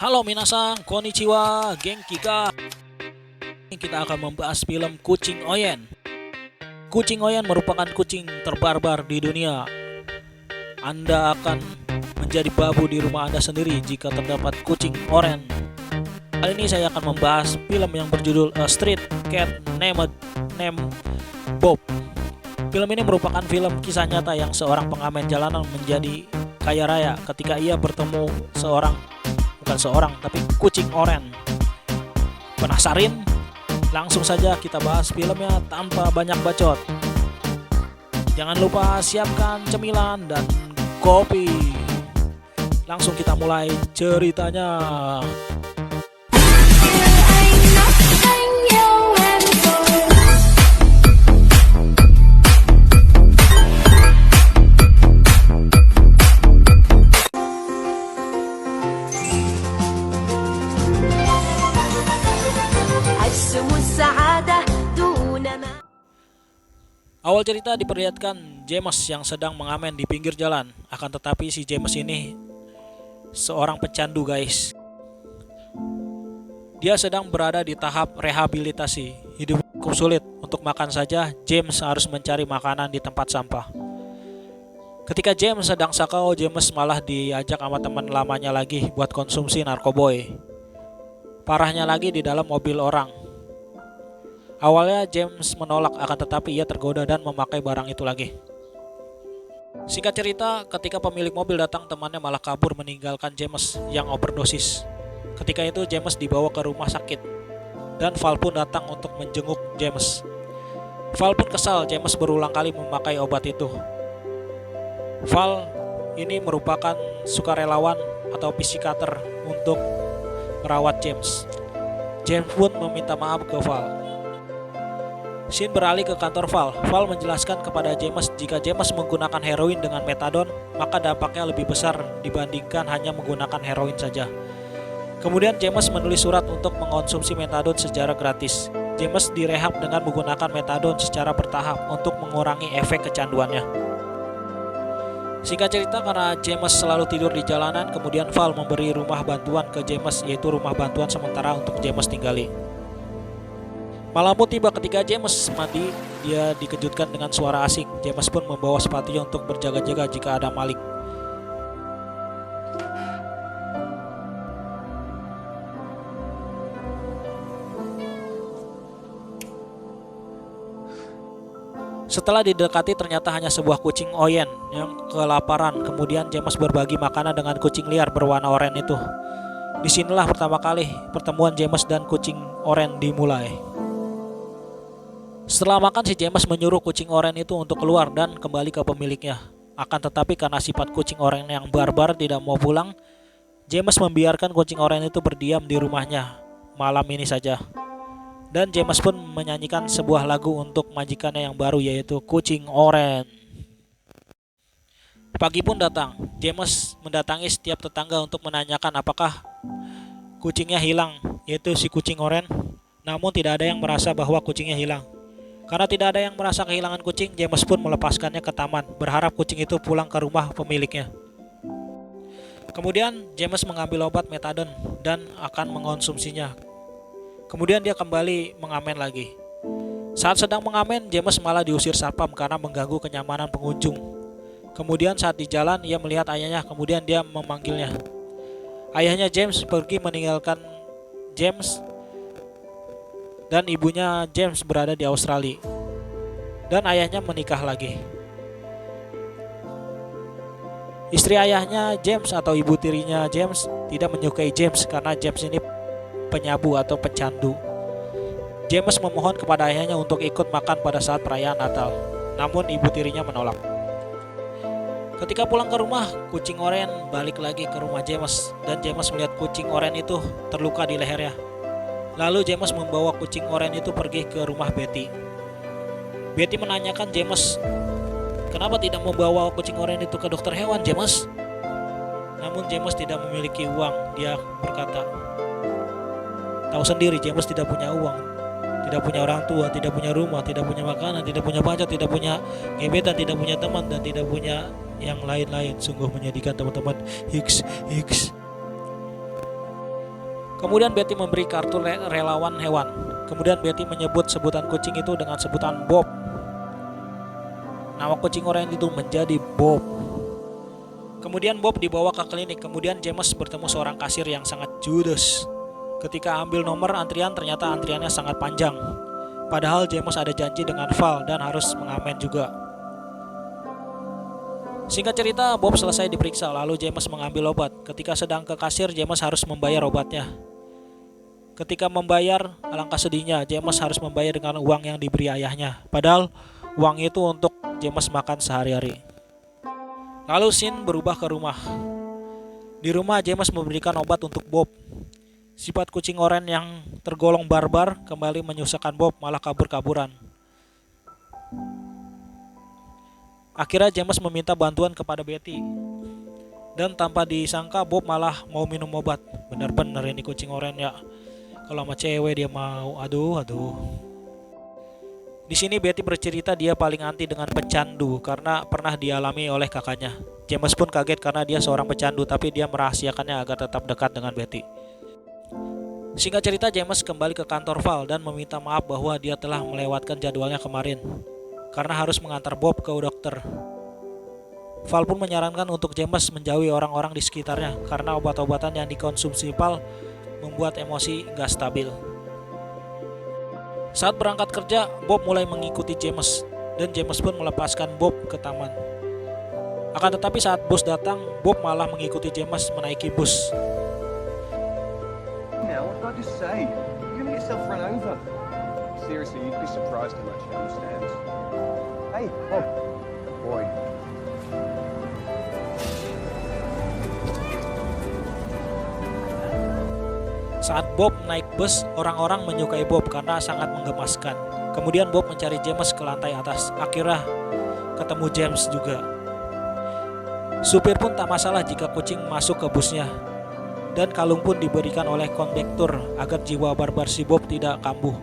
Halo minasan, konnichiwa, genki ka. Kita akan membahas film Kucing Oyen. Kucing Oyen merupakan kucing terbarbar di dunia. Anda akan menjadi babu di rumah Anda sendiri jika terdapat kucing oren. Kali ini saya akan membahas film yang berjudul A Street Cat Named Bob. Film ini merupakan film kisah nyata yang seorang pengamen jalanan menjadi kaya raya ketika ia bertemu tapi kucing oren. Penasaran? Langsung saja kita bahas filmnya tanpa banyak bacot. Jangan lupa siapkan cemilan dan kopi. Langsung kita mulai ceritanya. Awal cerita diperlihatkan James yang sedang mengamen di pinggir jalan. Akan tetapi si James ini seorang pecandu, guys. Dia sedang berada di tahap rehabilitasi. Hidup cukup sulit, untuk makan saja James harus mencari makanan di tempat sampah. Ketika James sedang sakau, James malah diajak sama teman lamanya lagi buat konsumsi narkoboy. Parahnya lagi di dalam mobil orang. Awalnya James menolak, akan tetapi ia tergoda dan memakai barang itu lagi. Singkat cerita, ketika pemilik mobil datang, temannya malah kabur meninggalkan James yang overdosis. Ketika itu James dibawa ke rumah sakit dan Val pun datang untuk menjenguk James. Val pun kesal James berulang kali memakai obat itu. Val ini merupakan sukarelawan atau psikiater untuk merawat James. James pun meminta maaf ke Val. Scene beralih ke kantor Val. Val menjelaskan kepada James jika James menggunakan heroin dengan metadon, maka dampaknya lebih besar dibandingkan hanya menggunakan heroin saja. Kemudian James menulis surat untuk mengonsumsi metadon secara gratis. James direhab dengan menggunakan metadon secara bertahap untuk mengurangi efek kecanduannya. Singkat cerita, karena James selalu tidur di jalanan, kemudian Val memberi rumah bantuan ke James, yaitu rumah bantuan sementara untuk James tinggali. Malam pun tiba ketika James mandi, dia dikejutkan dengan suara asing. James pun membawa sepatunya untuk berjaga-jaga jika ada maling. Setelah didekati, ternyata hanya sebuah kucing oyen yang kelaparan. Kemudian James berbagi makanan dengan kucing liar berwarna oranye itu. Disinilah pertama kali pertemuan James dan kucing oren dimulai. Setelah makan, si James menyuruh kucing oranye itu untuk keluar dan kembali ke pemiliknya. Akan tetapi karena sifat kucing oranye yang barbar tidak mau pulang, James membiarkan kucing oranye itu berdiam di rumahnya malam ini saja. Dan James pun menyanyikan sebuah lagu untuk majikannya yang baru, yaitu kucing oranye. Pagi pun datang. James mendatangi setiap tetangga untuk menanyakan apakah kucingnya hilang, yaitu si kucing oranye. Namun tidak ada yang merasa bahwa kucingnya hilang. Karena tidak ada yang merasa kehilangan kucing, James pun melepaskannya ke taman, berharap kucing itu pulang ke rumah pemiliknya. Kemudian James mengambil obat metadon dan akan mengonsumsinya. Kemudian dia kembali mengamen lagi. Saat sedang mengamen, James malah diusir satpam karena mengganggu kenyamanan pengunjung. Kemudian saat di jalan, ia melihat ayahnya, kemudian dia memanggilnya. Ayahnya James pergi meninggalkan James, dan ibunya James berada di Australia. Dan ayahnya menikah lagi. Istri ayahnya James atau ibu tirinya James tidak menyukai James karena James ini penyabu atau pecandu. James memohon kepada ayahnya untuk ikut makan pada saat perayaan Natal. Namun ibu tirinya menolak. Ketika pulang ke rumah, kucing oranye balik lagi ke rumah James. Dan James melihat kucing oranye itu terluka di lehernya. Lalu James membawa kucing oranye itu pergi ke rumah Betty. Betty menanyakan James, kenapa tidak membawa kucing oranye itu ke dokter hewan, James? Namun James tidak memiliki uang. Dia berkata, tahu sendiri James tidak punya uang, tidak punya orang tua, tidak punya rumah, tidak punya makanan, tidak punya pacar, tidak punya gebetan, tidak punya teman, dan tidak punya yang lain-lain. Sungguh menyedihkan teman-teman. Hiks. Kemudian Betty memberi kartu relawan hewan. Kemudian Betty menyebut sebutan kucing itu dengan sebutan Bob. Nama kucing oranye itu menjadi Bob. Kemudian Bob dibawa ke klinik. Kemudian James bertemu seorang kasir yang sangat judes. Ketika ambil nomor antrian, ternyata antriannya sangat panjang. Padahal James ada janji dengan Val dan harus mengamen juga. Singkat cerita, Bob selesai diperiksa, lalu James mengambil obat. Ketika sedang ke kasir, James harus membayar obatnya. Ketika membayar, alangkah sedihnya, James harus membayar dengan uang yang diberi ayahnya. Padahal uang itu untuk James makan sehari-hari. Lalu scene berubah ke rumah. Di rumah, James memberikan obat untuk Bob. Sifat kucing oranye yang tergolong barbar kembali menyusahkan Bob, malah kabur-kaburan. Akhirnya James meminta bantuan kepada Betty. Dan tanpa disangka Bob malah mau minum obat. Bener-bener ini kucing oranye ya. Kalau sama cewek dia mau, aduh. Di sini Betty bercerita dia paling anti dengan pecandu karena pernah dialami oleh kakaknya. James pun kaget karena dia seorang pecandu, tapi dia merahasiakannya agar tetap dekat dengan Betty. Singkat cerita, James kembali ke kantor Val dan meminta maaf bahwa dia telah melewatkan jadwalnya kemarin karena harus mengantar Bob ke dokter. Val pun menyarankan untuk James menjauhi orang-orang di sekitarnya karena obat-obatan yang dikonsumsi Val membuat emosi gak stabil. Saat berangkat kerja, Bob mulai mengikuti James dan James pun melepaskan Bob ke taman. Akan tetapi saat bus datang, Bob malah mengikuti James menaiki bus. Now, what did I just say? You're gonna get yourself run over. Seriously, you'd be surprised how much he understands. Hey, Bob. Boy. Saat Bob naik bus, orang-orang menyukai Bob karena sangat menggemaskan. Kemudian Bob mencari James ke lantai atas. Akhirnya ketemu James juga. Supir pun tak masalah jika kucing masuk ke busnya. Dan kalung pun diberikan oleh kondektur agar jiwa barbar si Bob tidak kambuh.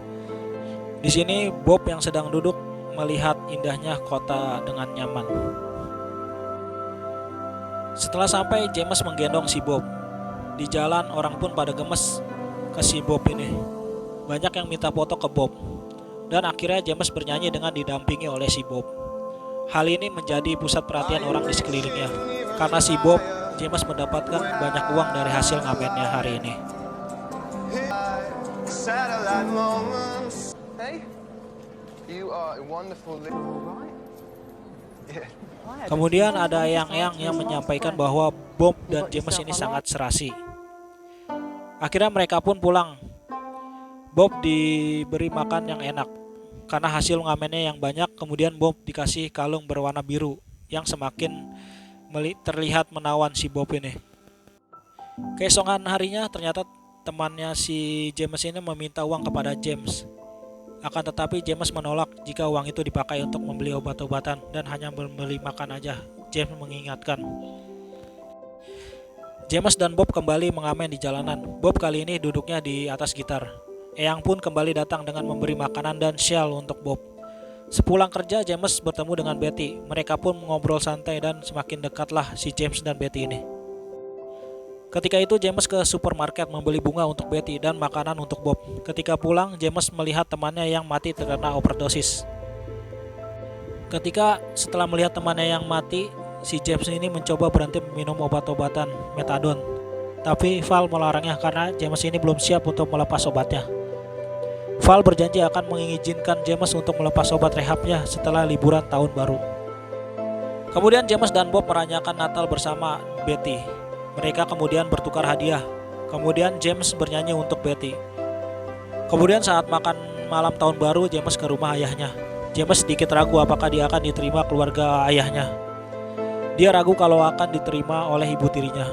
Di sini Bob yang sedang duduk melihat indahnya kota dengan nyaman. Setelah sampai, James menggendong si Bob. Di jalan orang pun pada gemes ke si Bob ini. Banyak yang minta foto ke Bob. Dan akhirnya James bernyanyi dengan didampingi oleh si Bob. Hal ini menjadi pusat perhatian orang di sekelilingnya. Karena si Bob, James mendapatkan banyak uang dari hasil ngamennya hari ini. Hey, you are a wonderful little right. Yeah. Kemudian ada yang menyampaikan bahwa Bob dan James ini sangat serasi. Akhirnya mereka pun pulang. Bob diberi makan yang enak karena hasil ngamennya yang banyak. Kemudian Bob dikasih kalung berwarna biru yang semakin terlihat menawan si Bob ini. Keesokan harinya ternyata temannya si James ini meminta uang kepada James. Akan tetapi James menolak jika uang itu dipakai untuk membeli obat-obatan dan hanya membeli makan aja. James mengingatkan. James dan Bob kembali mengamen di jalanan. Bob kali ini duduknya di atas gitar. Eyang pun kembali datang dengan memberi makanan dan shawl untuk Bob. Sepulang kerja, James bertemu dengan Betty. Mereka pun mengobrol santai dan semakin dekatlah si James dan Betty ini. Ketika itu James ke supermarket membeli bunga untuk Betty dan makanan untuk Bob. Ketika pulang, James melihat temannya yang mati terkena overdosis. Setelah melihat temannya yang mati, si James ini mencoba berhenti minum obat-obatan metadon. Tapi Val melarangnya karena James ini belum siap untuk melepas obatnya. Val berjanji akan mengizinkan James untuk melepas obat rehabnya setelah liburan tahun baru. Kemudian James dan Bob merayakan Natal bersama Betty. Mereka kemudian bertukar hadiah. Kemudian James bernyanyi untuk Betty. Kemudian saat makan malam tahun baru, James ke rumah ayahnya. James sedikit ragu apakah dia akan diterima keluarga ayahnya. Dia ragu kalau akan diterima oleh ibu tirinya.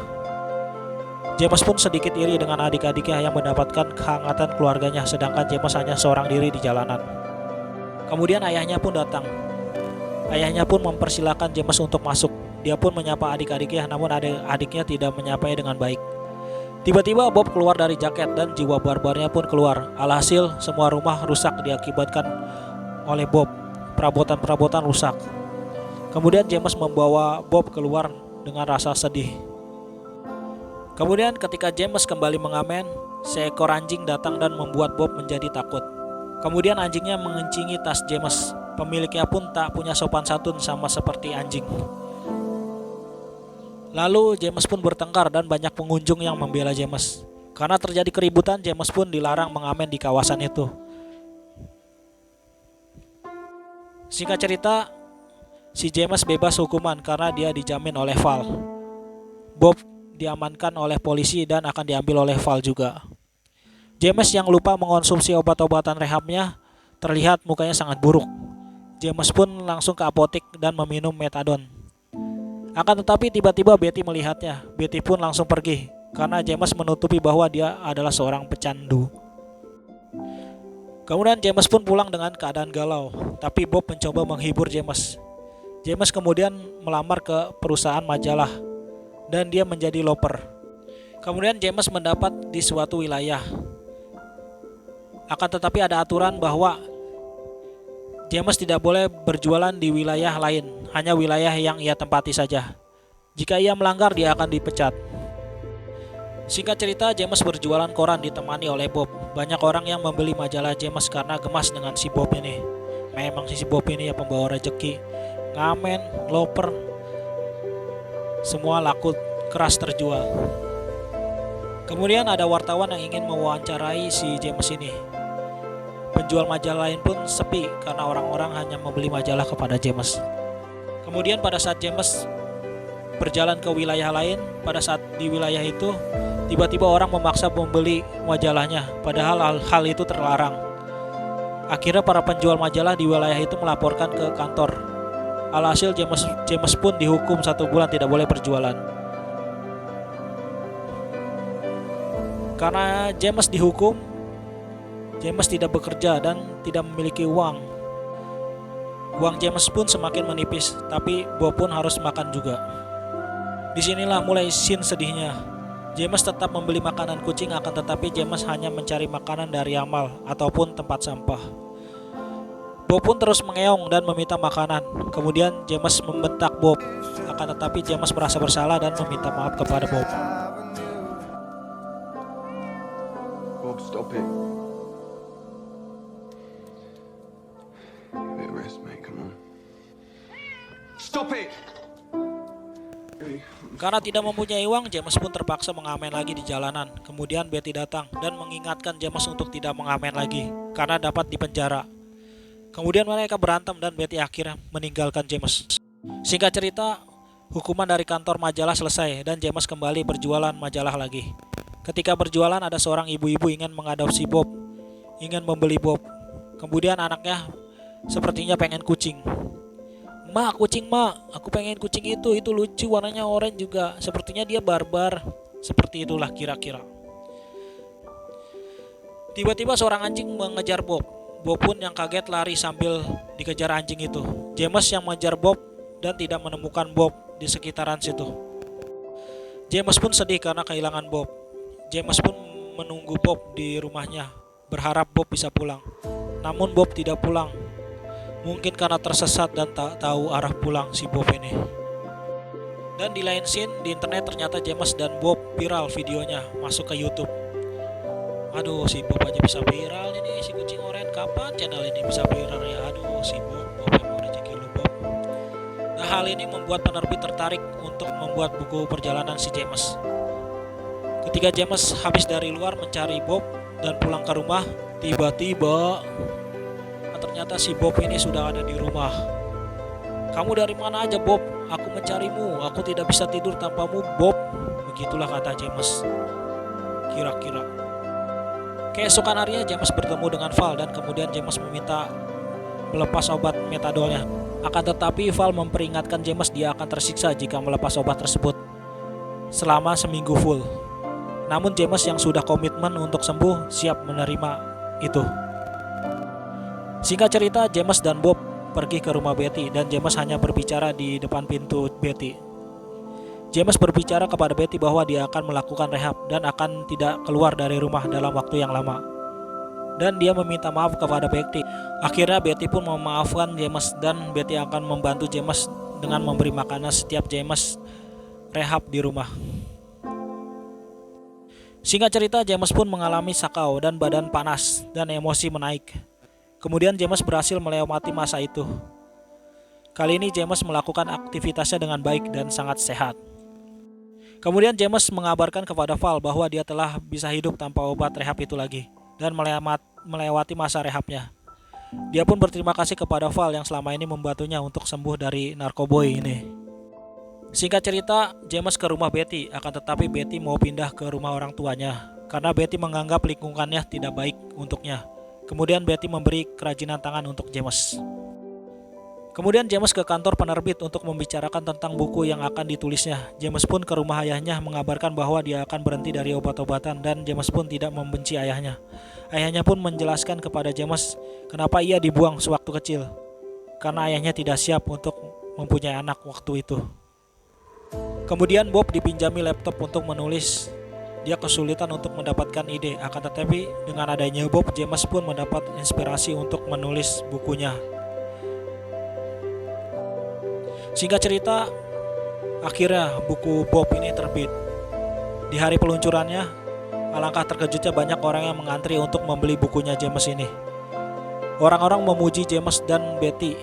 James pun sedikit iri dengan adik-adiknya yang mendapatkan kehangatan keluarganya, sedangkan James hanya seorang diri di jalanan. Kemudian ayahnya pun datang. Ayahnya pun mempersilahkan James untuk masuk. Dia pun menyapa adik-adiknya, namun adik-adiknya tidak menyapanya dengan baik. Tiba-tiba Bob keluar dari jaket dan jiwa barbarnya pun keluar. Alhasil semua rumah rusak diakibatkan oleh Bob. Perabotan-perabotan rusak. Kemudian James membawa Bob keluar dengan rasa sedih. Kemudian ketika James kembali mengamen, seekor anjing datang dan membuat Bob menjadi takut. Kemudian anjingnya mengencingi tas James. Pemiliknya pun tak punya sopan santun sama seperti anjing. Lalu James pun bertengkar dan banyak pengunjung yang membela James. Karena terjadi keributan, James pun dilarang mengamen di kawasan itu. Singkat cerita, si James bebas hukuman karena dia dijamin oleh Val. Bob diamankan oleh polisi dan akan diambil oleh Val juga. James yang lupa mengonsumsi obat-obatan rehabnya terlihat mukanya sangat buruk. James pun langsung ke apotek dan meminum metadon. Akan tetapi tiba-tiba Betty melihatnya. Betty pun langsung pergi karena James menutupi bahwa dia adalah seorang pecandu. Kemudian James pun pulang dengan keadaan galau, tapi Bob mencoba menghibur James. James kemudian melamar ke perusahaan majalah dan dia menjadi loper. Kemudian James mendapat di suatu wilayah. Akan tetapi ada aturan bahwa James tidak boleh berjualan di wilayah lain, hanya wilayah yang ia tempati saja. Jika ia melanggar, dia akan dipecat. Singkat cerita, James berjualan koran ditemani oleh Bob. Banyak orang yang membeli majalah James karena gemas dengan si Bob ini. Memang si Bob ini ya pembawa rezeki. Ngamen, loper, semua laku keras terjual. Kemudian ada wartawan yang ingin mewawancarai si James ini. Penjual majalah lain pun sepi karena orang-orang hanya membeli majalah kepada James. Kemudian pada saat James berjalan ke wilayah lain, pada saat di wilayah itu tiba-tiba orang memaksa membeli majalahnya, padahal hal itu terlarang. Akhirnya para penjual majalah di wilayah itu melaporkan ke kantor. Alhasil James pun dihukum 1 bulan tidak boleh berjualan. Karena James dihukum, James tidak bekerja dan tidak memiliki uang. Uang James pun semakin menipis, tapi Bob pun harus makan juga. Disinilah mulai scene sedihnya. James tetap membeli makanan kucing, akan tetapi James hanya mencari makanan dari amal ataupun tempat sampah. Bob pun terus mengeong dan meminta makanan. Kemudian James membentak Bob, akan tetapi James merasa bersalah dan meminta maaf kepada Bob. Bob, stop it. Give it a rest, mate. Come on. Stop it! Karena tidak mempunyai uang, James pun terpaksa mengamen lagi di jalanan. Kemudian Betty datang dan mengingatkan James untuk tidak mengamen lagi karena dapat dipenjara. Kemudian mereka berantem dan Betty akhirnya meninggalkan James. Singkat cerita, hukuman dari kantor majalah selesai dan James kembali berjualan majalah lagi. Ketika berjualan, ada seorang ibu-ibu ingin mengadopsi Bob, ingin membeli Bob. Kemudian anaknya sepertinya pengen kucing. "Mak, kucing mak, aku pengen kucing itu lucu, warnanya oranye juga, sepertinya dia barbar." Seperti itulah kira-kira. Tiba-tiba seorang anjing mengejar Bob. Bob pun yang kaget lari sambil dikejar anjing itu. James yang mengejar Bob dan tidak menemukan Bob di sekitaran situ. James pun sedih karena kehilangan Bob. James pun menunggu Bob di rumahnya, berharap Bob bisa pulang. Namun Bob tidak pulang. Mungkin karena tersesat dan tak tahu arah pulang si Bob ini. Dan di lain scene di internet ternyata James dan Bob viral videonya masuk ke YouTube. Aduh, si Bob aja bisa viral ini, si kucing oranye kapan channel ini bisa viral ya? Aduh, si Bob emang rezeki lu Bob. Nah, hal ini membuat penerbit tertarik untuk membuat buku perjalanan si James. Ketika James habis dari luar mencari Bob dan pulang ke rumah, tiba-tiba ternyata si Bob ini sudah ada di rumah. "Kamu dari mana aja Bob? Aku mencarimu, aku tidak bisa tidur tanpamu Bob." Begitulah kata James. Kira-kira. Keesokan harinya James bertemu dengan Val dan kemudian James meminta melepas obat metadolnya. Akan tetapi Val memperingatkan James dia akan tersiksa jika melepas obat tersebut selama seminggu full. Namun James yang sudah komitmen untuk sembuh siap menerima itu. Singkat cerita, James dan Bob pergi ke rumah Betty dan James hanya berbicara di depan pintu Betty. James berbicara kepada Betty bahwa dia akan melakukan rehab dan akan tidak keluar dari rumah dalam waktu yang lama. Dan dia meminta maaf kepada Betty. Akhirnya Betty pun memaafkan James dan Betty akan membantu James dengan memberi makanan setiap James rehab di rumah. Singkat cerita, James pun mengalami sakau dan badan panas dan emosi menaik. Kemudian James berhasil melewati masa itu. Kali ini James melakukan aktivitasnya dengan baik dan sangat sehat. Kemudian James mengabarkan kepada Val bahwa dia telah bisa hidup tanpa obat rehab itu lagi dan melewati masa rehabnya. Dia pun berterima kasih kepada Val yang selama ini membantunya untuk sembuh dari narkoboy ini. Singkat cerita, James ke rumah Betty, akan tetapi Betty mau pindah ke rumah orang tuanya karena Betty menganggap lingkungannya tidak baik untuknya. Kemudian Betty memberi kerajinan tangan untuk James. Kemudian James ke kantor penerbit untuk membicarakan tentang buku yang akan ditulisnya. James pun ke rumah ayahnya mengabarkan bahwa dia akan berhenti dari obat-obatan dan James pun tidak membenci ayahnya. Ayahnya pun menjelaskan kepada James kenapa ia dibuang sewaktu kecil, karena ayahnya tidak siap untuk mempunyai anak waktu itu. Kemudian Bob dipinjami laptop untuk menulis. Dia kesulitan untuk mendapatkan ide, akan tetapi dengan adanya Bob, James pun mendapat inspirasi untuk menulis bukunya. Singkat cerita, akhirnya buku Bob ini terbit. Di hari peluncurannya, alangkah terkejutnya banyak orang yang mengantri untuk membeli bukunya James ini. Orang-orang memuji James dan Betty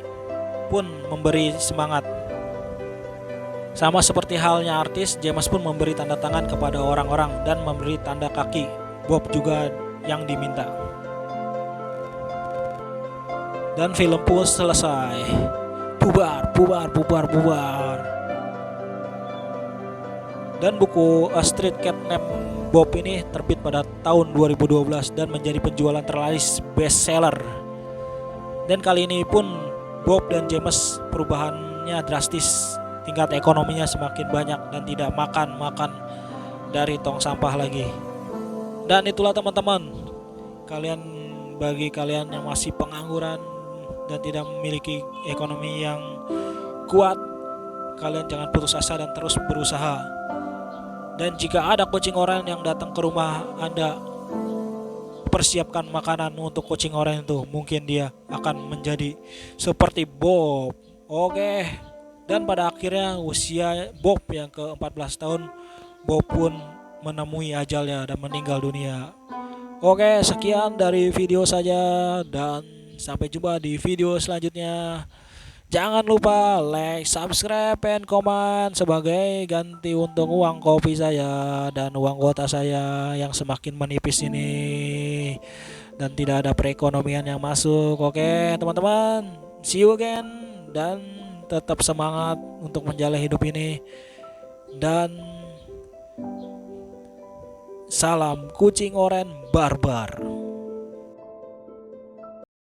pun memberi semangat. Sama seperti halnya artis, James pun memberi tanda tangan kepada orang-orang dan memberi tanda kaki. Bob juga yang diminta. Dan film pun selesai. Bubar. Dan buku A Street Cat Named Bob ini terbit pada tahun 2012 dan menjadi penjualan terlaris bestseller. Dan kali ini pun Bob dan James perubahannya drastis. Tingkat ekonominya semakin banyak dan tidak makan dari tong sampah lagi. Dan itulah teman-teman, bagi kalian yang masih pengangguran dan tidak memiliki ekonomi yang kuat, kalian jangan putus asa dan terus berusaha. Dan jika ada kucing oranye yang datang ke rumah Anda, persiapkan makanan untuk kucing oranye itu. Mungkin dia akan menjadi seperti Bob. Oke. Dan pada akhirnya usia Bob yang ke-14 tahun, Bob pun menemui ajalnya dan meninggal dunia. Oke, sekian dari video saja dan sampai jumpa di video selanjutnya. Jangan lupa like, subscribe, and komen sebagai ganti untuk uang kopi saya dan uang kuota saya yang semakin menipis ini dan tidak ada perekonomian yang masuk. Oke teman-teman, see you again dan tetap semangat untuk menjalani hidup ini. Dan salam kucing oranye barbar.